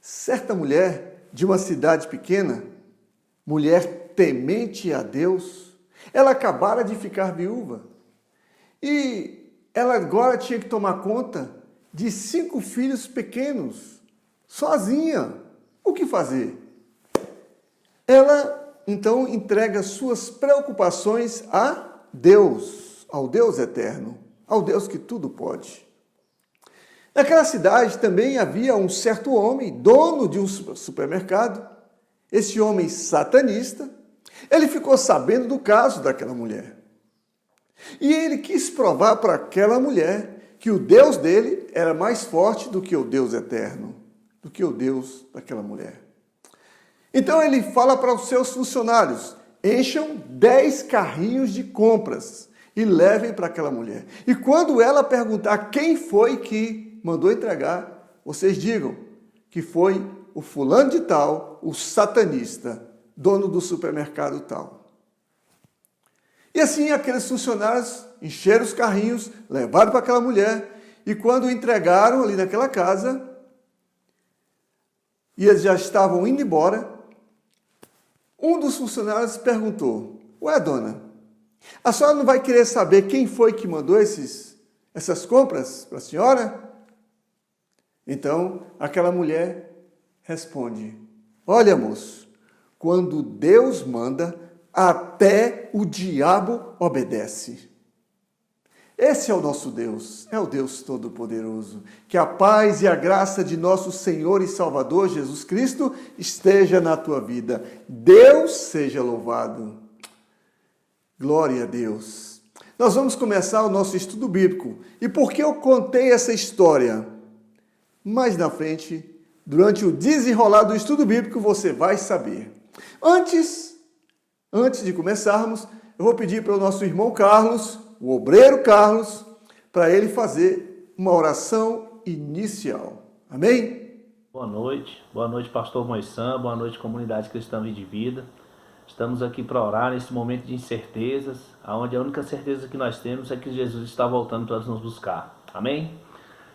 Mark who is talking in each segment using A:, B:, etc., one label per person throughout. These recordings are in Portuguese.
A: Certa mulher de uma cidade pequena, mulher temente a Deus, ela acabara de ficar viúva e ela agora tinha que tomar conta de 5 filhos pequenos, sozinha. O que fazer? Ela então entrega suas preocupações a Deus, ao Deus eterno, ao Deus que tudo pode. Naquela cidade também havia um certo homem, dono de um supermercado. Esse homem satanista, ele ficou sabendo do caso daquela mulher. E ele quis provar para aquela mulher que o Deus dele era mais forte do que o Deus eterno, do que o Deus daquela mulher. Então ele fala para os seus funcionários: encham 10 carrinhos de compras e levem para aquela mulher. E quando ela perguntar quem foi que mandou entregar, vocês digam que foi o fulano de tal, o satanista, dono do supermercado tal. E assim aqueles funcionários encheram os carrinhos, levaram para aquela mulher, e quando entregaram ali naquela casa, e eles já estavam indo embora, um dos funcionários perguntou: ué, dona, a senhora não vai querer saber quem foi que mandou essas compras para a senhora? Então, aquela mulher responde: olha, moço, quando Deus manda, até o diabo obedece. Esse é o nosso Deus, é o Deus Todo-Poderoso. Que a paz e a graça de nosso Senhor e Salvador Jesus Cristo esteja na tua vida. Deus seja louvado. Glória a Deus. Nós vamos começar o nosso estudo bíblico. E por que eu contei essa história? Mais na frente, durante o desenrolar do estudo bíblico, você vai saber. Antes de começarmos, eu vou pedir para o nosso irmão Carlos, o obreiro Carlos, para ele fazer uma oração inicial. Amém?
B: Boa noite, pastor Moisés, boa noite, comunidade cristã Vida de Vida. Estamos aqui para orar nesse momento de incertezas, onde a única certeza que nós temos é que Jesus está voltando para nos buscar. Amém?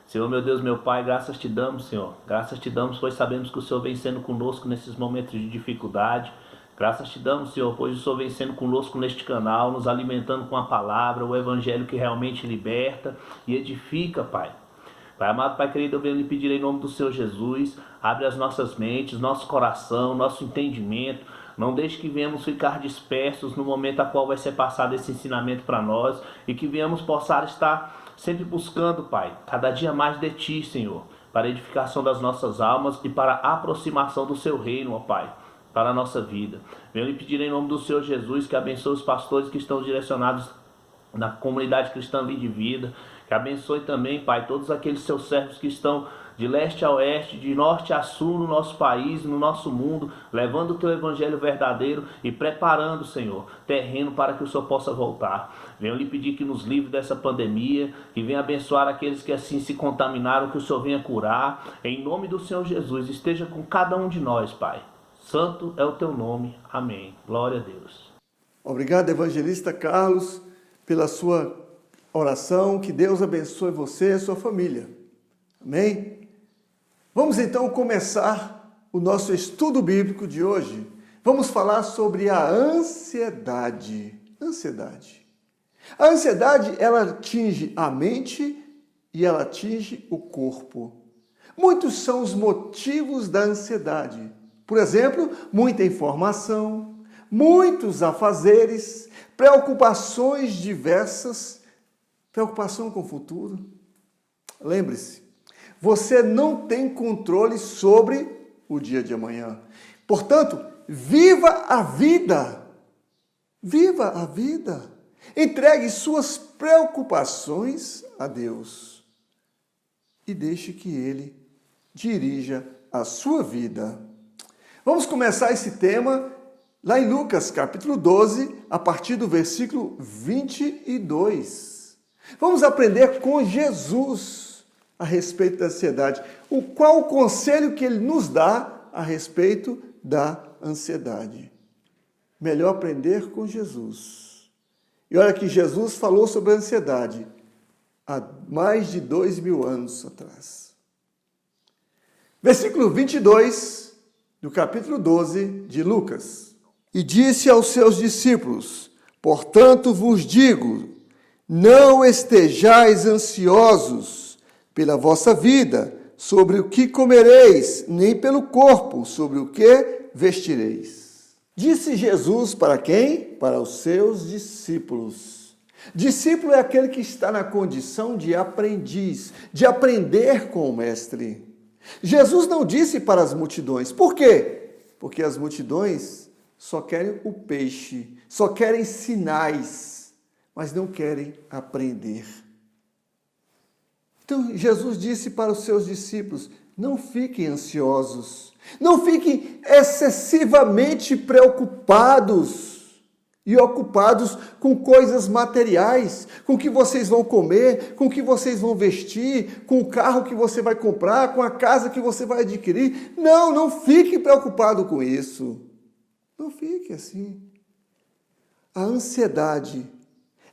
B: Senhor, meu Deus, meu Pai, graças te damos, Senhor. Graças te damos, pois sabemos que o Senhor vem sendo conosco nesses momentos de dificuldade. Graças te damos, Senhor, pois o Senhor vem sendo conosco neste canal, nos alimentando com a palavra, o evangelho que realmente liberta e edifica, Pai. Pai amado, Pai querido, eu venho lhe pedir em nome do Senhor Jesus, abre as nossas mentes, nosso coração, nosso entendimento. Não deixe que venhamos ficar dispersos no momento a qual vai ser passado esse ensinamento para nós e que venhamos possar estar sempre buscando, Pai, cada dia mais de Ti, Senhor, para a edificação das nossas almas e para a aproximação do Seu reino, ó Pai, para a nossa vida. Venho lhe pedir em nome do Senhor Jesus que abençoe os pastores que estão direcionados na comunidade cristã Vida de Vida, que abençoe também, Pai, todos aqueles seus servos que estão de leste a oeste, de norte a sul no nosso país, no nosso mundo, levando o Teu evangelho verdadeiro e preparando, Senhor, terreno para que o Senhor possa voltar. Venho lhe pedir que nos livre dessa pandemia, que venha abençoar aqueles que assim se contaminaram, que o Senhor venha curar. Em nome do Senhor Jesus, esteja com cada um de nós, Pai. Santo é o Teu nome. Amém. Glória a Deus.
A: Obrigado, evangelista Carlos, pela sua oração. Que Deus abençoe você e a sua família. Amém? Vamos então começar o nosso estudo bíblico de hoje. Vamos falar sobre a ansiedade. A ansiedade, ela atinge a mente e ela atinge o corpo. Muitos são os motivos da ansiedade. Por exemplo, muita informação, muitos afazeres, preocupações diversas, preocupação com o futuro. Lembre-se, você não tem controle sobre o dia de amanhã. Portanto, viva a vida. Viva a vida. Entregue suas preocupações a Deus e deixe que Ele dirija a sua vida. Vamos começar esse tema lá em Lucas, capítulo 12, a partir do versículo 22. Vamos aprender com Jesus a respeito da ansiedade. Qual o conselho que Ele nos dá a respeito da ansiedade? Melhor aprender com Jesus. E olha que Jesus falou sobre a ansiedade há mais de 2000 anos atrás. Versículo 22 do capítulo 12 de Lucas. E disse aos seus discípulos: portanto vos digo, não estejais ansiosos pela vossa vida, sobre o que comereis, nem pelo corpo, sobre o que vestireis. Disse Jesus para quem? Para os seus discípulos. Discípulo é aquele que está na condição de aprendiz, de aprender com o mestre. Jesus não disse para as multidões. Por quê? Porque as multidões só querem o peixe, só querem sinais, mas não querem aprender. Então, Jesus disse para os seus discípulos: não fiquem ansiosos, não fiquem excessivamente preocupados e ocupados com coisas materiais, com o que vocês vão comer, com o que vocês vão vestir, com o carro que você vai comprar, com a casa que você vai adquirir. Não fique preocupado com isso. Não fique assim. A ansiedade,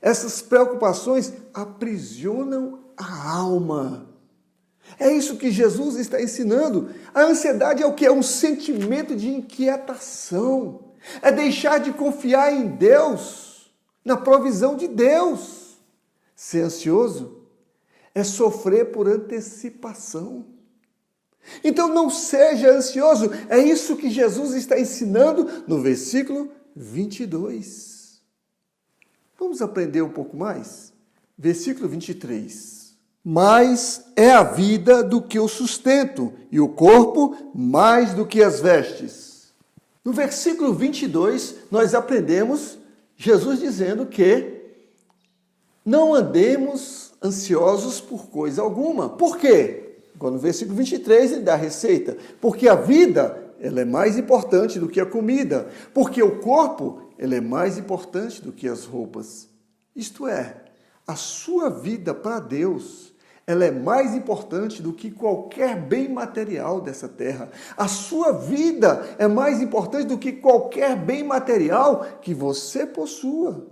A: essas preocupações aprisionam a alma. É isso que Jesus está ensinando. A ansiedade é o que? É um sentimento de inquietação. É deixar de confiar em Deus, na provisão de Deus. Ser ansioso é sofrer por antecipação. Então não seja ansioso. É isso que Jesus está ensinando no versículo 22. Vamos aprender um pouco mais? Versículo 23. Mais é a vida do que o sustento, e o corpo mais do que as vestes. No versículo 22, nós aprendemos Jesus dizendo que não andemos ansiosos por coisa alguma. Por quê? Agora, no versículo 23, ele dá a receita. Porque a vida, ela é mais importante do que a comida. Porque o corpo, ele é mais importante do que as roupas. Isto é, a sua vida para Deus, ela é mais importante do que qualquer bem material dessa terra. A sua vida é mais importante do que qualquer bem material que você possua.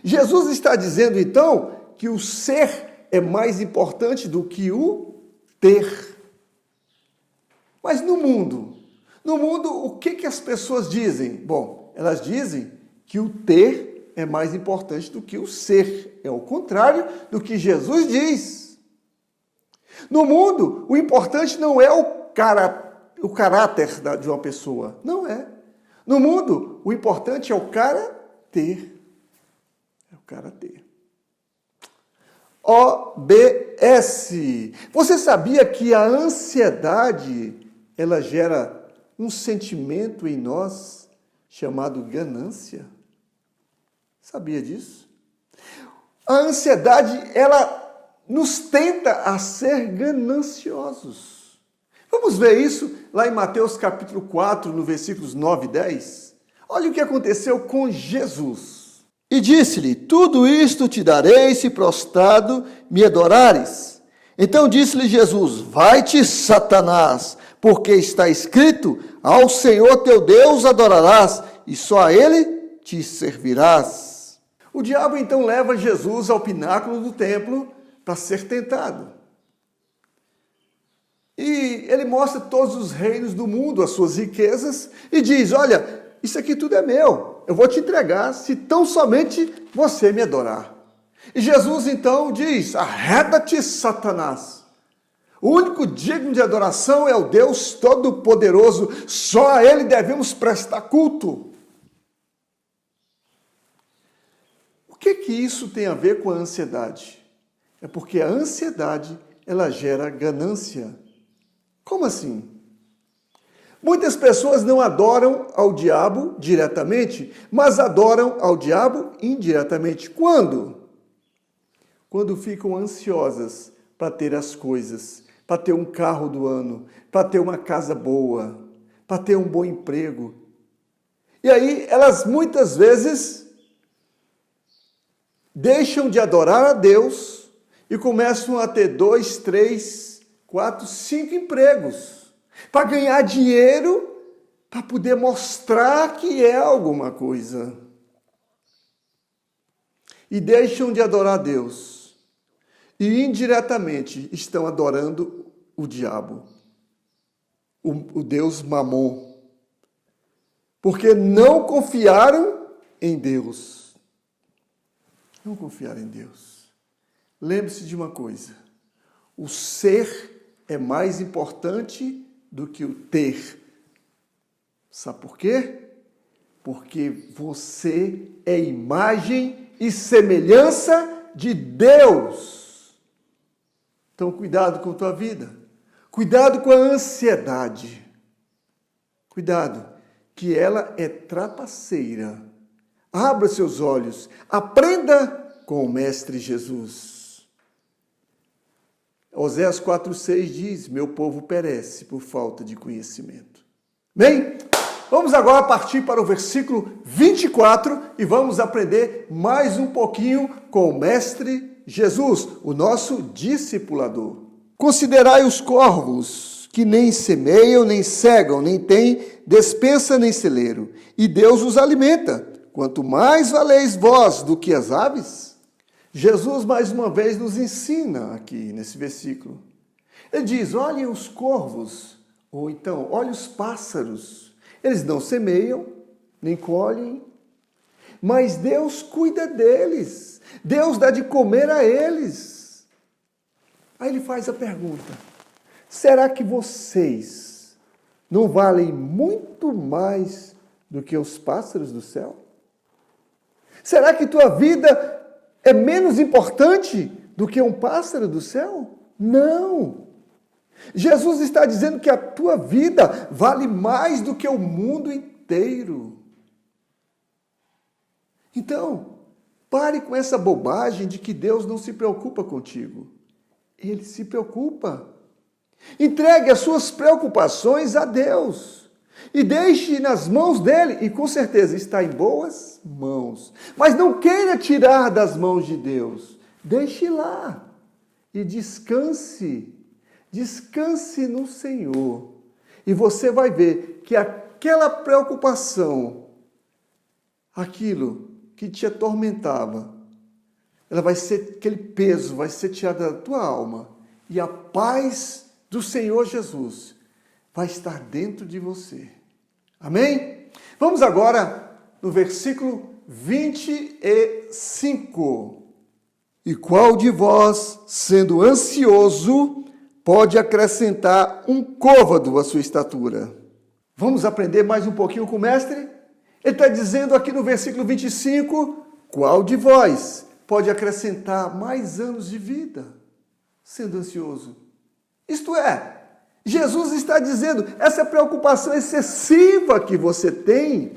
A: Jesus está dizendo, então, que o ser é mais importante do que o ter. Mas no mundo, o que as pessoas dizem? Bom, elas dizem que o ter é mais importante do que o ser. É o contrário do que Jesus diz. No mundo, o importante não é o caráter de uma pessoa. Não é. No mundo, o importante é o caráter. É o caráter. OBS. Você sabia que a ansiedade, ela gera um sentimento em nós chamado ganância? Sabia disso? A ansiedade, ela nos tenta a ser gananciosos. Vamos ver isso lá em Mateus capítulo 4, no versículos 9 e 10. Olha o que aconteceu com Jesus. E disse-lhe: tudo isto te darei se prostrado me adorares. Então disse-lhe Jesus: vai-te, Satanás, porque está escrito: ao Senhor teu Deus adorarás, e só a Ele te servirás. O diabo então leva Jesus ao pináculo do templo para ser tentado. E ele mostra todos os reinos do mundo, as suas riquezas, e diz: olha, isso aqui tudo é meu, eu vou te entregar se tão somente você me adorar. E Jesus então diz: arreda-te, Satanás. O único digno de adoração é o Deus Todo-Poderoso, só a Ele devemos prestar culto. O que isso tem a ver com a ansiedade? É porque a ansiedade, ela gera ganância. Como assim? Muitas pessoas não adoram ao diabo diretamente, mas adoram ao diabo indiretamente. Quando? Quando ficam ansiosas para ter as coisas, para ter um carro do ano, para ter uma casa boa, para ter um bom emprego. E aí elas muitas vezes deixam de adorar a Deus e começam a ter 2, 3, 4, 5 empregos para ganhar dinheiro, para poder mostrar que é alguma coisa. E deixam de adorar a Deus. E indiretamente estão adorando o diabo. o Deus Mamon, porque não confiaram em Deus. Não confiaram em Deus. Lembre-se de uma coisa: o ser é mais importante do que o ter. Sabe por quê? Porque você é imagem e semelhança de Deus. Então, cuidado com a tua vida. Cuidado com a ansiedade. Cuidado, que ela é trapaceira. Abra seus olhos. Aprenda com o Mestre Jesus. Oséias 4,6 diz: meu povo perece por falta de conhecimento. Bem, vamos agora partir para o versículo 24 e vamos aprender mais um pouquinho com o Mestre Jesus, o nosso discipulador. Considerai os corvos, que nem semeiam, nem cegam, nem têm despensa, nem celeiro, e Deus os alimenta. Quanto mais valeis vós do que as aves? Jesus, mais uma vez, nos ensina aqui nesse versículo. Ele diz: olhem os corvos, ou então, olhem os pássaros. Eles não semeiam, nem colhem, mas Deus cuida deles. Deus dá de comer a eles. Aí ele faz a pergunta: será que vocês não valem muito mais do que os pássaros do céu? Será que tua vida é menos importante do que um pássaro do céu? Não. Jesus está dizendo que a tua vida vale mais do que o mundo inteiro. Então, pare com essa bobagem de que Deus não se preocupa contigo. Ele se preocupa. Entregue as suas preocupações a Deus. E deixe nas mãos dele, e com certeza está em boas mãos. Mas não queira tirar das mãos de Deus. Deixe lá e descanse. Descanse no Senhor. E você vai ver que aquela preocupação, aquilo que te atormentava, ela vai ser, aquele peso vai ser tirado da tua alma. E a paz do Senhor Jesus vai estar dentro de você. Amém? Vamos agora no versículo 25. E qual de vós, sendo ansioso, pode acrescentar um côvado à sua estatura? Vamos aprender mais um pouquinho com o mestre? Ele está dizendo aqui no versículo 25, qual de vós pode acrescentar mais anos de vida, sendo ansioso? Isto é, Jesus está dizendo, essa preocupação excessiva que você tem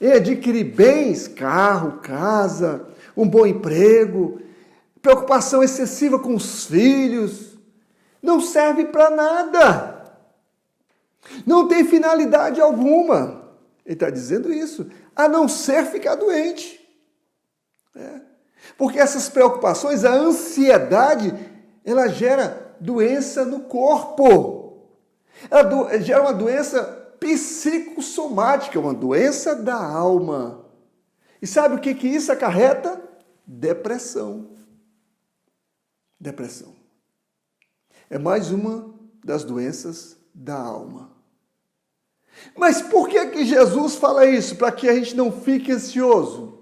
A: em adquirir bens, carro, casa, um bom emprego, preocupação excessiva com os filhos, não serve para nada. Não tem finalidade alguma. Ele está dizendo isso, a não ser ficar doente. Porque essas preocupações, a ansiedade, ela gera doença no corpo. Ela gera uma doença psicossomática, uma doença da alma. E sabe o que isso acarreta? Depressão. Depressão. É mais uma das doenças da alma. Mas por que Jesus fala isso? Para que a gente não fique ansioso.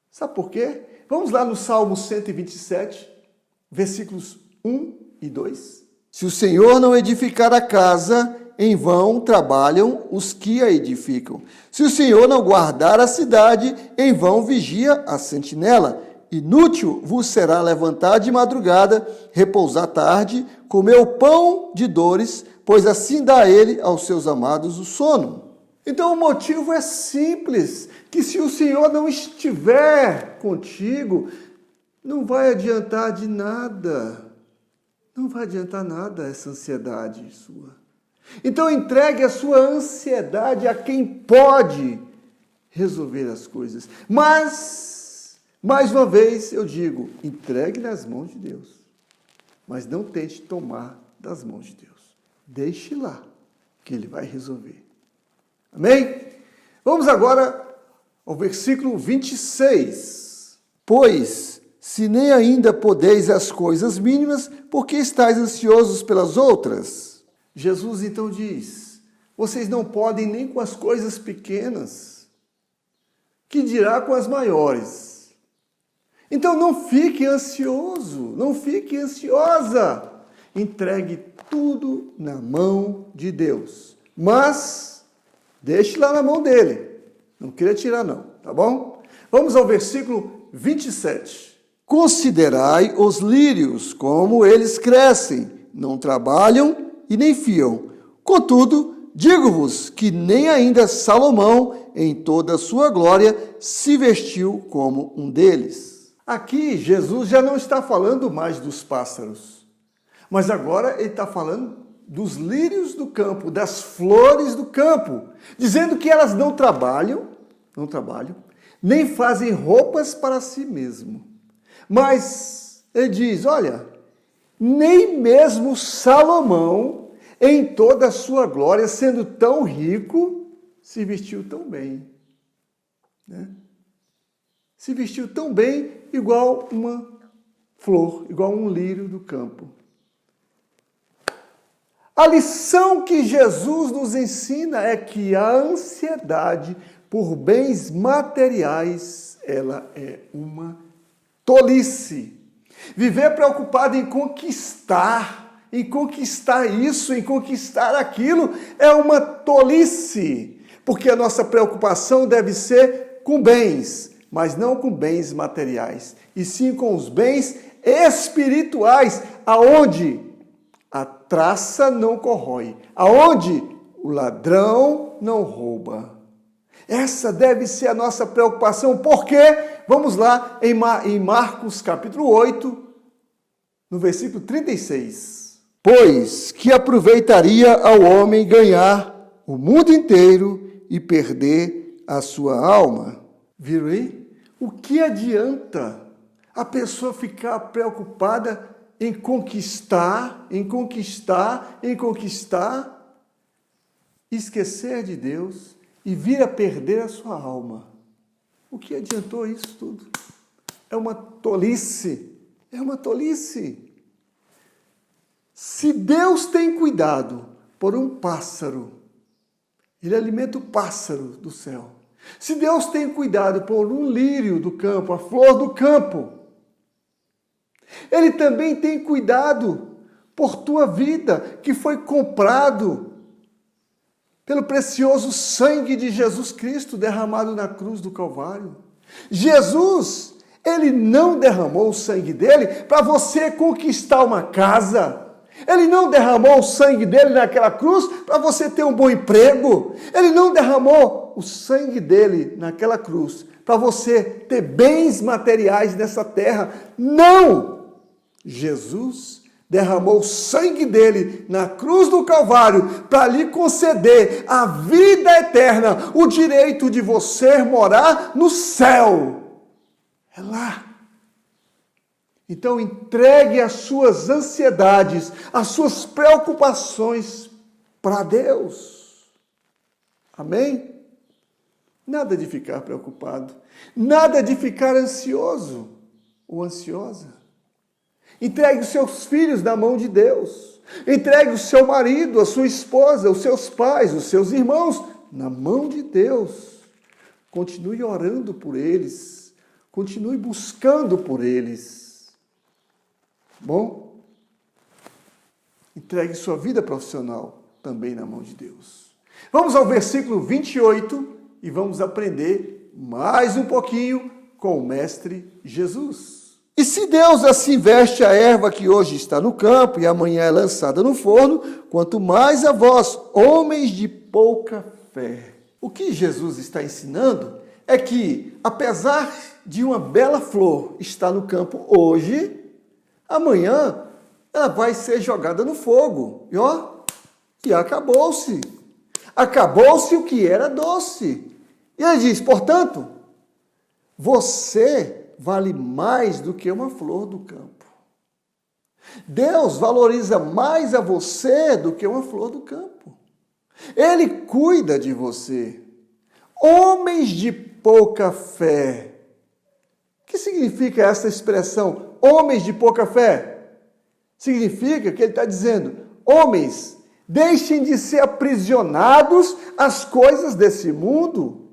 A: Sabe por quê? Vamos lá no Salmo 127, versículos 1 e 2. Se o Senhor não edificar a casa, em vão trabalham os que a edificam. Se o Senhor não guardar a cidade, em vão vigia a sentinela. Inútil vos será levantar de madrugada, repousar tarde, comer o pão de dores, pois assim dá ele aos seus amados o sono. Então o motivo é simples, que se o Senhor não estiver contigo, não vai adiantar de nada. Não vai adiantar nada essa ansiedade sua. Então entregue a sua ansiedade a quem pode resolver as coisas. Mas, mais uma vez eu digo, entregue nas mãos de Deus. Mas não tente tomar das mãos de Deus. Deixe lá, que Ele vai resolver. Amém? Vamos agora ao versículo 26. Pois, se nem ainda podeis as coisas mínimas, por que estáis ansiosos pelas outras? Jesus então diz: vocês não podem nem com as coisas pequenas, que dirá com as maiores. Então não fique ansioso, não fique ansiosa. Entregue tudo na mão de Deus. Mas deixe lá na mão dele. Não queria tirar não, tá bom? Vamos ao versículo 27. Considerai os lírios, como eles crescem, não trabalham e nem fiam. Contudo, digo-vos que nem ainda Salomão, em toda a sua glória, se vestiu como um deles. Aqui, Jesus já não está falando mais dos pássaros, mas agora ele está falando dos lírios do campo, das flores do campo, dizendo que elas não trabalham, nem fazem roupas para si mesmo. Mas ele diz, olha, nem mesmo Salomão, em toda a sua glória, sendo tão rico, se vestiu tão bem. Né? Se vestiu tão bem, igual uma flor, igual um lírio do campo. A lição que Jesus nos ensina é que a ansiedade por bens materiais, ela é uma tolice. Viver preocupado em conquistar isso, em conquistar aquilo, é uma tolice. Porque a nossa preocupação deve ser com bens, mas não com bens materiais, e sim com os bens espirituais, aonde a traça não corrói, aonde o ladrão não rouba. Essa deve ser a nossa preocupação, porque, vamos lá, em Marcos capítulo 8, no versículo 36. Pois que aproveitaria ao homem ganhar o mundo inteiro e perder a sua alma? Viram aí? O que adianta a pessoa ficar preocupada em conquistar, esquecer de Deus e vir a perder a sua alma? O que adiantou isso tudo? É uma tolice, é uma tolice. Se Deus tem cuidado por um pássaro, ele alimenta o pássaro do céu. Se Deus tem cuidado por um lírio do campo, a flor do campo, ele também tem cuidado por tua vida, que foi comprado pelo precioso sangue de Jesus Cristo derramado na cruz do Calvário. Jesus, ele não derramou o sangue dele para você conquistar uma casa. Ele não derramou o sangue dele naquela cruz para você ter um bom emprego. Ele não derramou o sangue dele naquela cruz para você ter bens materiais nessa terra. Não! Jesus derramou o sangue dele na cruz do Calvário para lhe conceder a vida eterna, o direito de você morar no céu. É lá. Então entregue as suas ansiedades, as suas preocupações para Deus. Amém? Nada de ficar preocupado, nada de ficar ansioso ou ansiosa. Entregue os seus filhos na mão de Deus. Entregue o seu marido, a sua esposa, os seus pais, os seus irmãos na mão de Deus. Continue orando por eles. Continue buscando por eles. Bom? Entregue sua vida profissional também na mão de Deus. Vamos ao versículo 28 e vamos aprender mais um pouquinho com o Mestre Jesus. E se Deus assim veste a erva que hoje está no campo e amanhã é lançada no forno, quanto mais a vós, homens de pouca fé. O que Jesus está ensinando é que, apesar de uma bela flor estar no campo hoje, amanhã ela vai ser jogada no fogo. E acabou-se. Acabou-se o que era doce. E ele diz, portanto, você vale mais do que uma flor do campo. Deus valoriza mais a você do que uma flor do campo. Ele cuida de você. Homens de pouca fé. O que significa essa expressão, homens de pouca fé? Significa que ele está dizendo, homens Deixem de ser aprisionados às coisas desse mundo.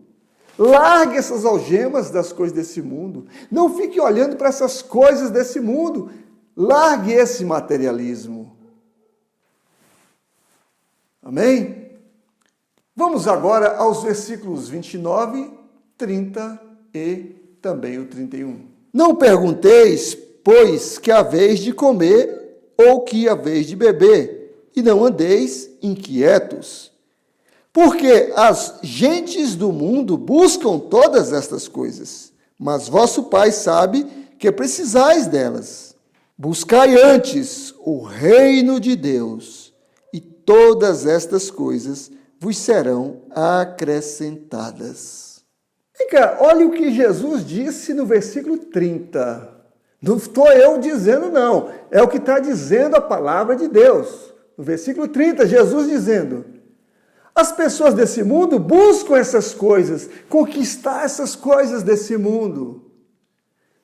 A: Largue essas algemas das coisas desse mundo. Não fique olhando para essas coisas desse mundo. Largue esse materialismo. Amém? Vamos agora aos versículos 29, 30 e também o 31. Não pergunteis, pois, que haveis de comer ou que haveis de beber, e não andeis inquietos. Porque as gentes do mundo buscam todas estas coisas, mas vosso Pai sabe que precisais delas. Buscai antes o reino de Deus, e todas estas coisas vos serão acrescentadas. Vem cá, olha o que Jesus disse no versículo 30. Não estou eu dizendo, não. É o que está dizendo a palavra de Deus. No versículo 30, Jesus dizendo: as pessoas desse mundo buscam essas coisas, conquistar essas coisas desse mundo.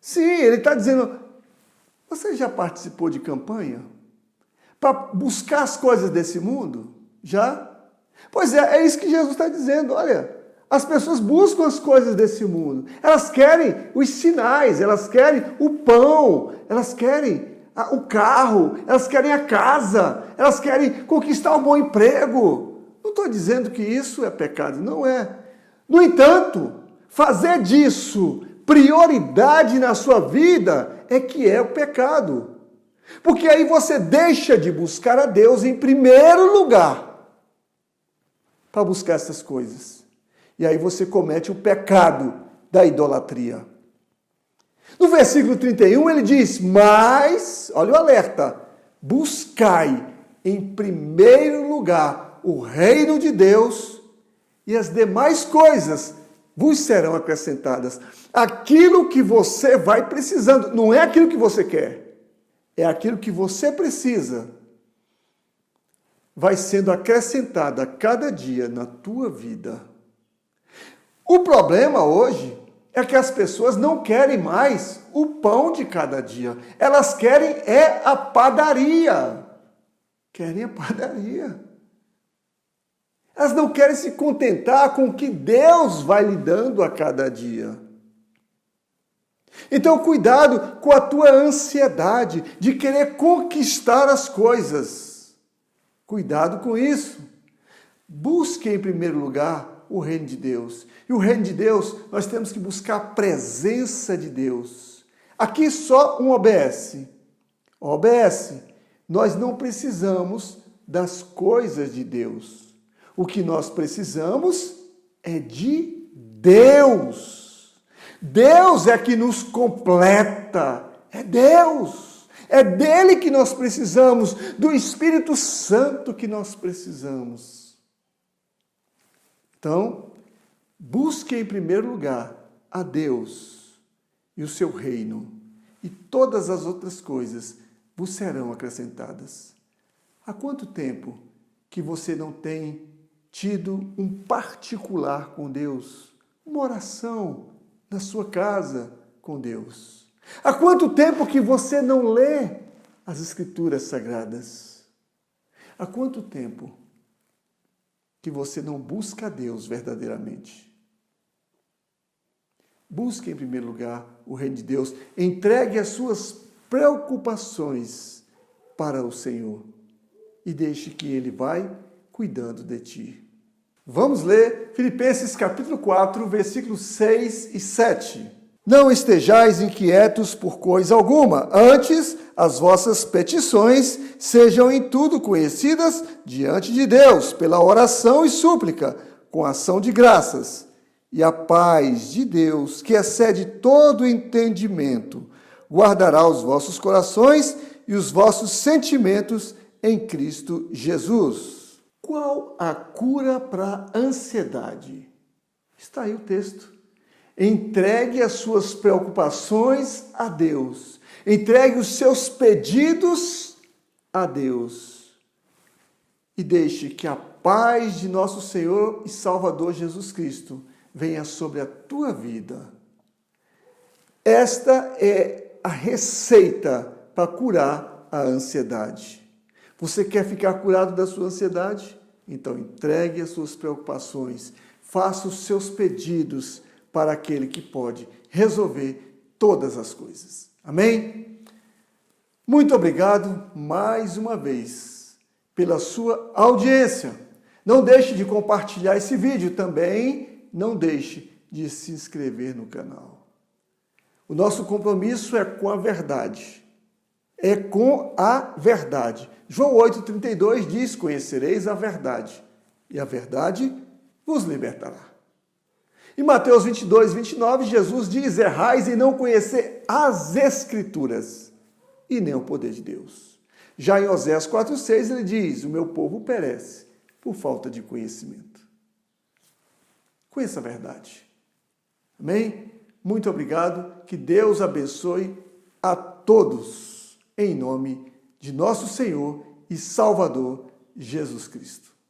A: Sim, ele está dizendo, você já participou de campanha para buscar as coisas desse mundo? Já? Pois é isso que Jesus está dizendo. Olha, as pessoas buscam as coisas desse mundo. Elas querem os sinais, elas querem o pão, elas querem o carro, elas querem a casa, elas querem conquistar um bom emprego. Não estou dizendo que isso é pecado, não é. No entanto, fazer disso prioridade na sua vida é que é o pecado. Porque aí você deixa de buscar a Deus em primeiro lugar para buscar essas coisas. E aí você comete o pecado da idolatria. No versículo 31 ele diz, mas, olha o alerta, buscai em primeiro lugar o reino de Deus e as demais coisas vos serão acrescentadas. Aquilo que você vai precisando, não é aquilo que você quer, é aquilo que você precisa, vai sendo acrescentado a cada dia na tua vida. O problema hoje é que as pessoas não querem mais o pão de cada dia. Elas querem a padaria. Querem a padaria. Elas não querem se contentar com o que Deus vai lhe dando a cada dia. Então, cuidado com a tua ansiedade de querer conquistar as coisas. Cuidado com isso. Busque em primeiro lugar o reino de Deus. E o reino de Deus, nós temos que buscar a presença de Deus. Aqui só um OBS. OBS, nós não precisamos das coisas de Deus. O que nós precisamos é de Deus. Deus é que nos completa. É Deus. É dele que nós precisamos, do Espírito Santo que nós precisamos. Então, busque em primeiro lugar a Deus e o seu reino, e todas as outras coisas vos serão acrescentadas. Há quanto tempo que você não tem tido um particular com Deus, uma oração na sua casa com Deus? Há quanto tempo que você não lê as Escrituras Sagradas? Há quanto tempo que você não busca a Deus verdadeiramente? Busque em primeiro lugar o reino de Deus. Entregue as suas preocupações para o Senhor e deixe que Ele vai cuidando de ti. Vamos ler Filipenses capítulo 4, versículos 6 e 7. Não estejais inquietos por coisa alguma, antes as vossas petições sejam em tudo conhecidas diante de Deus, pela oração e súplica, com ação de graças. E a paz de Deus, que excede todo entendimento, guardará os vossos corações e os vossos sentimentos em Cristo Jesus. Qual a cura para a ansiedade? Está aí o texto. Entregue as suas preocupações a Deus. Entregue os seus pedidos a Deus. E deixe que a paz de nosso Senhor e Salvador Jesus Cristo venha sobre a tua vida. Esta é a receita para curar a ansiedade. Você quer ficar curado da sua ansiedade? Então entregue as suas preocupações, faça os seus pedidos para aquele que pode resolver todas as coisas. Amém? Muito obrigado mais uma vez pela sua audiência. Não deixe de compartilhar esse vídeo também, não deixe de se inscrever no canal. O nosso compromisso é com a verdade. É com a verdade. João 8,32 diz: conhecereis a verdade, e a verdade vos libertará. Em Mateus 22:29, Jesus diz: errais em não conhecer as Escrituras e nem o poder de Deus. Já em Oséias 4,6 ele diz: o meu povo perece por falta de conhecimento. Conheça a verdade. Amém? Muito obrigado. Que Deus abençoe a todos, em nome de nosso Senhor e Salvador Jesus Cristo.